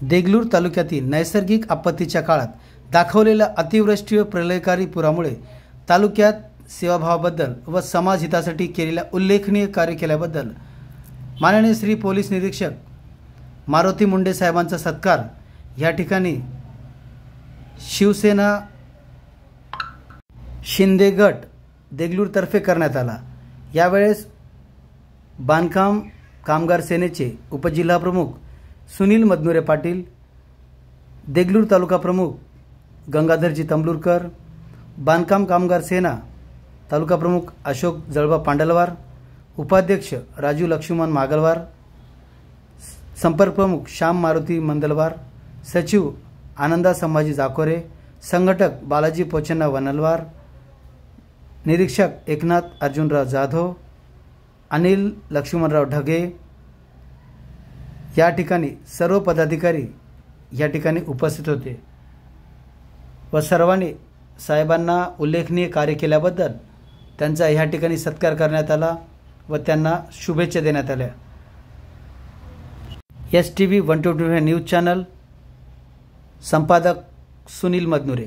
देगलूर तालुक्यातील नैसर्गिक आपत्तीच्या काळात दाखवलेल्या अतिवृष्टी व प्रलयकारी पुरामुळे तालुक्यात सेवाभावाबद्दल व समाजहितासाठी केलेल्या उल्लेखनीय कार्य केल्याबद्दल माननीय श्री पोलीस निरीक्षक मारुती मुंडे साहेबांचा सत्कार या ठिकाणी शिवसेना शिंदे गट देगलूरतर्फे करण्यात आला। यावेळेस बांधकाम कामगार सेनेचे उपजिल्हाप्रमुख सुनील मदनुरे पाटील, देगलूर तालुका प्रमुख गंगाधरजी तंबलुरकर, बांधकाम कामगार सेना तालुका प्रमुख अशोक जळबा पांडलवार, उपाध्यक्ष राजू लक्ष्मण मागलवार, संपर्क प्रमुख श्याम मारुती मंदलवार, सचिव आनंदा संभाजी जाकोरे, संघटक बालाजी पोचन्ना वनलवार, निरीक्षक एकनाथ अर्जुनराव जाधव, अनिल लक्ष्मणराव ढगे या ठिकाणी सर्व पदाधिकारी या ठिकाणी उपस्थित होते व सर्वांनी साहेबांना उल्लेखनीय कार्य केल्याबद्दल त्यांचा या ठिकाणी सत्कार करण्यात आला व त्यांना शुभेच्छा देण्यात आल्या। STV 125 न्यूज चॅनल, संपादक सुनील मदनुरे।